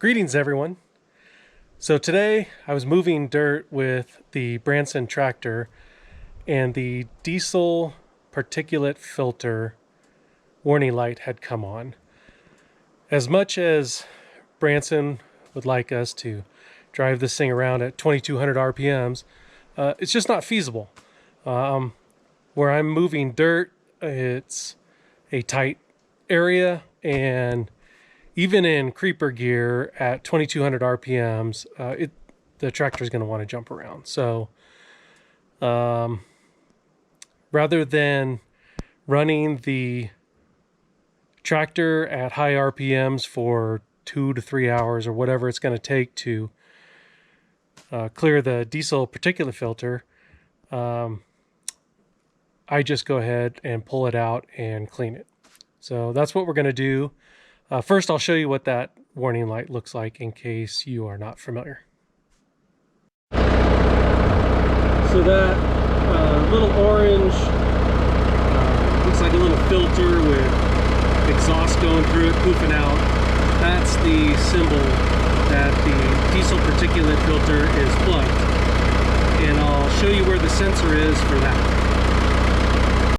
Greetings everyone. So today I was moving dirt with the Branson tractor and the diesel particulate filter warning light had come on. As much as Branson would like us to drive this thing around at 2200 RPMs, it's just not feasible. Where I'm moving dirt, it's a tight area, and even in creeper gear at 2200 RPMs, the tractor is going to want to jump around. So rather than running the tractor at high RPMs for 2 to 3 hours or whatever it's going to take to clear the diesel particulate filter, I just go ahead and pull it out and clean it. So that's what we're going to do. First, I'll show you what that warning light looks like in case you are not familiar. So that little orange looks like a little filter with exhaust going through it, poofing out. That's the symbol that the diesel particulate filter is plugged. And I'll show you where the sensor is for that.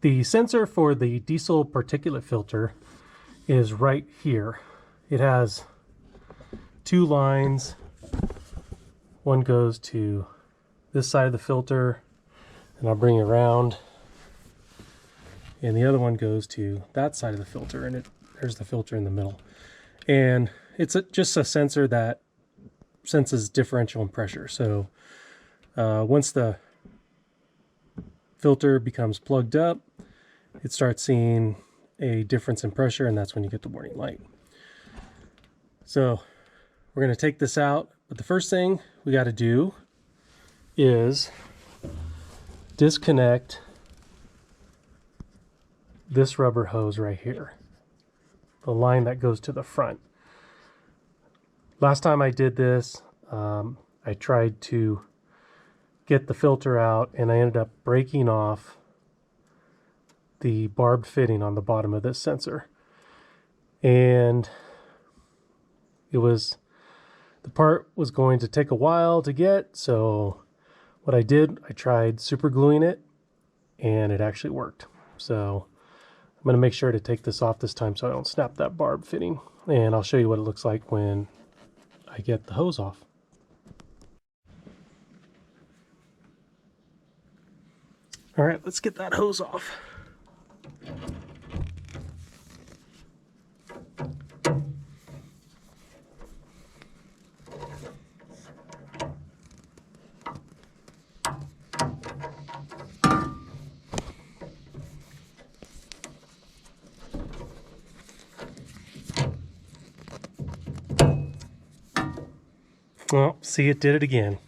The sensor for the diesel particulate filter is right here. It has two lines. One goes to this side of the filter, and I'll bring it around. And the other one goes to that side of the filter, and there's the filter in the middle. And it's just a sensor that senses differential in pressure. So once the filter becomes plugged up, it starts seeing a difference in pressure, and that's when you get the warning light. So we're going to take this out, but the first thing we got to do is disconnect this rubber hose right here, the line that goes to the front. Last time I did this, I tried to get the filter out, and I ended up breaking off the barbed fitting on the bottom of this sensor. And the part was going to take a while to get, so what I did, I tried super gluing it, and it actually worked. So I'm going to make sure to take this off this time so I don't snap that barb fitting, and I'll show you what it looks like when I get the hose off. All right, let's get that hose off. Well, see, it did it again.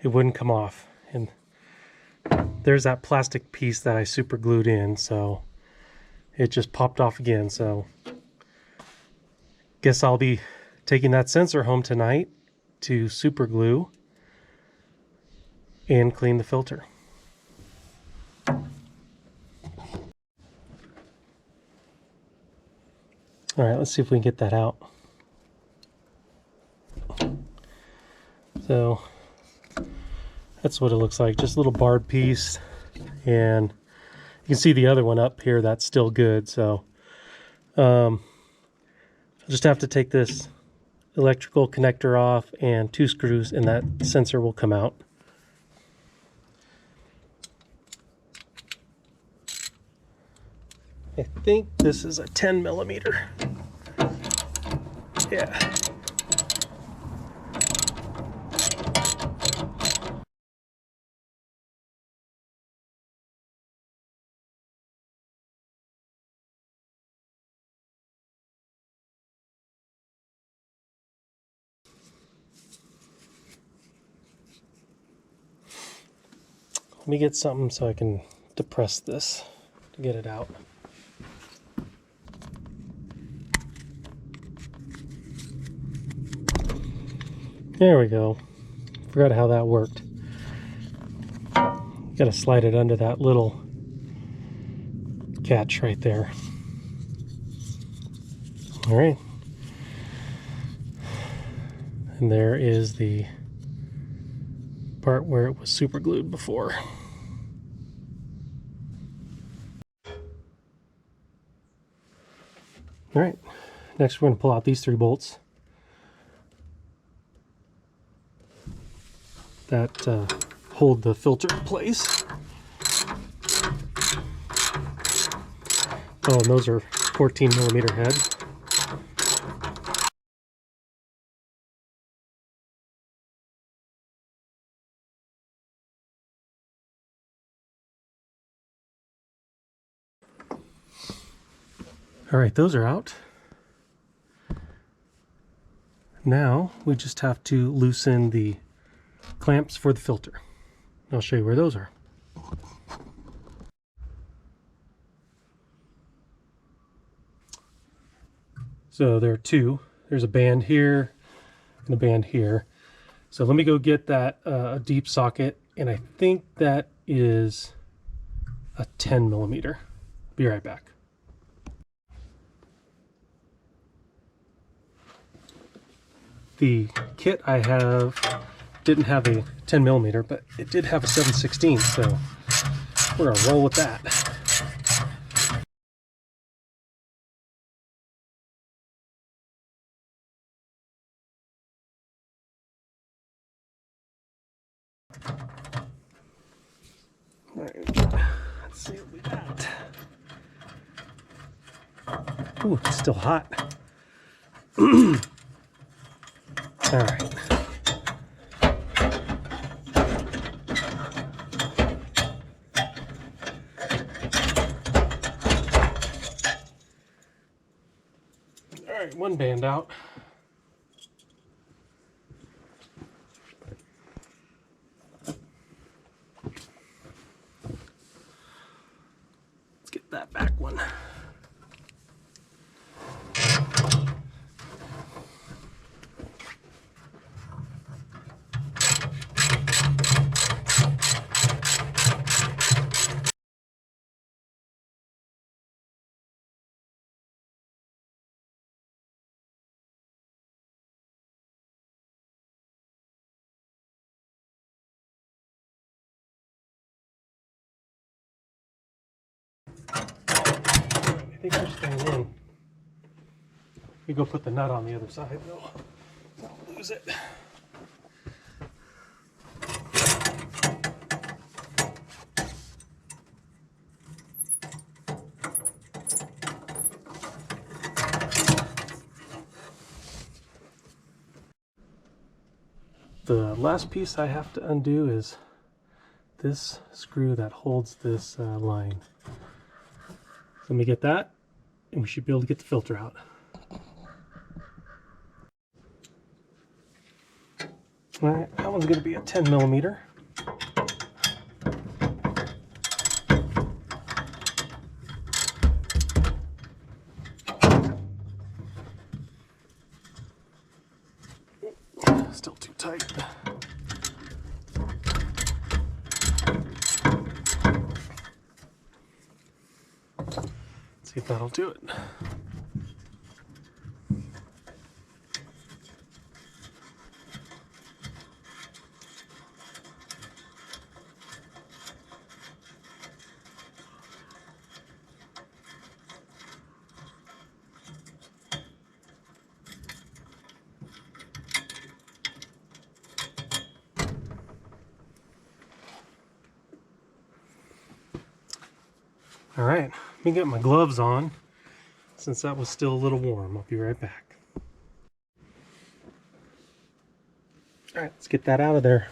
It wouldn't come off. And there's that plastic piece that I super glued in, so it just popped off again. So guess I'll be taking that sensor home tonight to super glue and clean the filter. All right, let's see if we can get that out. So that's what it looks like, just a little barb piece, and you can see the other one up here that's still good. So I'll just have to take this electrical connector off and 2 screws, and that sensor will come out. I think this is a 10 millimeter. Yeah. Let me get something so I can depress this to get it out. There we go. Forgot how that worked. Got to slide it under that little catch right there. All right. And there is the part where it was super glued before. All right, next we're going to pull out these 3 bolts that hold the filter in place. Oh, and those are 14mm head. All right, those are out. Now we just have to loosen the clamps for the filter. I'll show you where those are. So there are 2. There's a band here and a band here. So let me go get that deep socket, and I think that is a 10mm. Be right back. The kit I have didn't have a 10mm, but it did have a 7/16, so we're gonna roll with that. All right, let's see what we got. Ooh, it's still hot. All right. All right, one band out. Let's get that back one. I think they're staying in. We go put the nut on the other side though. Don't lose it. The last piece I have to undo is this screw that holds this line. Let me get that, and we should be able to get the filter out. All right, that one's going to be a 10mm. Still too tight. See if that'll do it. All right, let me get my gloves on since that was still a little warm. I'll be right back. All right, let's get that out of there.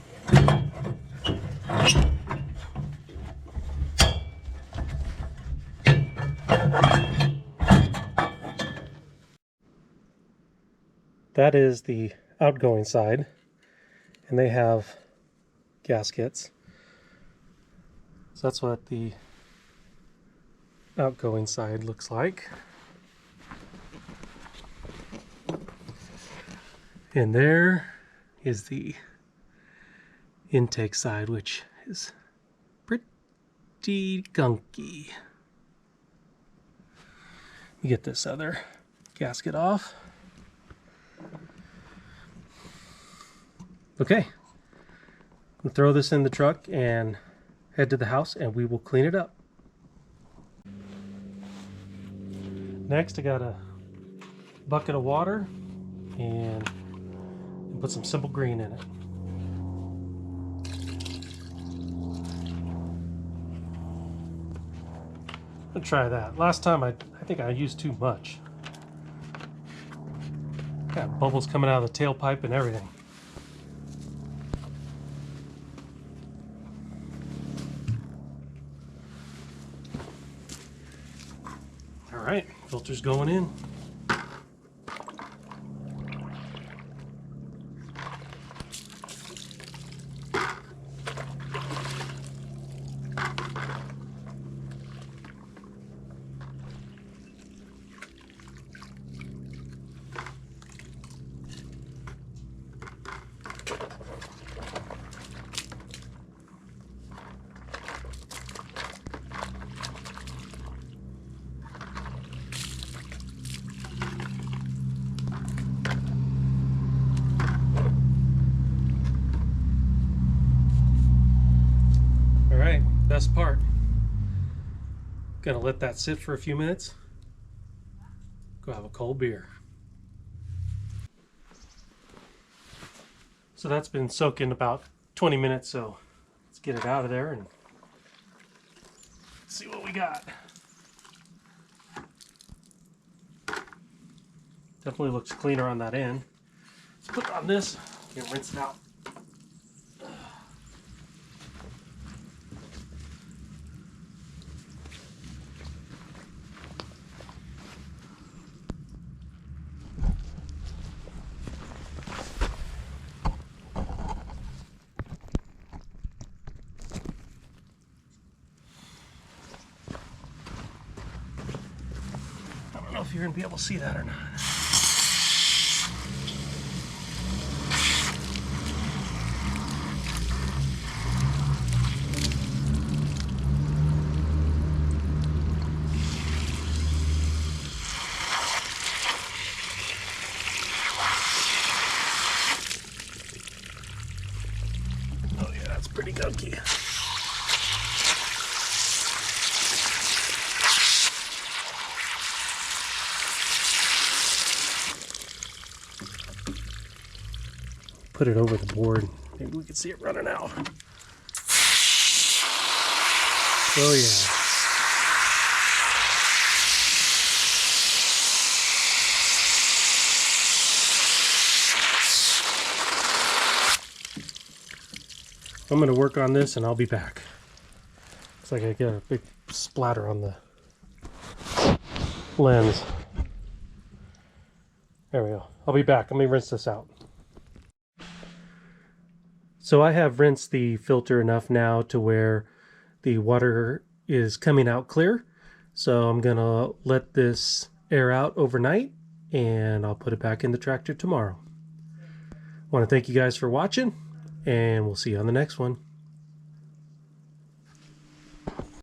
That is the outgoing side, and they have gaskets. So that's what the outgoing side looks like. And there is the intake side, which is pretty gunky. Let me get this other gasket off. Okay, we'll throw this in the truck and head to the house and we will clean it up. Next, I got a bucket of water and put some simple green in it. I'll try that. Last time I think I used too much. Got bubbles coming out of the tailpipe and everything. All right, filter's going in. Best part. Gonna let that sit for a few minutes. Go have a cold beer. So that's been soaking about 20 minutes, so let's get it out of there and see what we got. Definitely looks cleaner on that end. Let's put it on this and rinse it out. I don't know if you're going to be able to see that or not. Oh yeah, that's pretty gunky. Put it over the board. Maybe we can see it running out. Oh yeah. I'm going to work on this and I'll be back. Looks like I get a big splatter on the lens. There we go. I'll be back. Let me rinse this out. So I have rinsed the filter enough now to where the water is coming out clear. So I'm going to let this air out overnight and I'll put it back in the tractor tomorrow. I want to thank you guys for watching and we'll see you on the next one.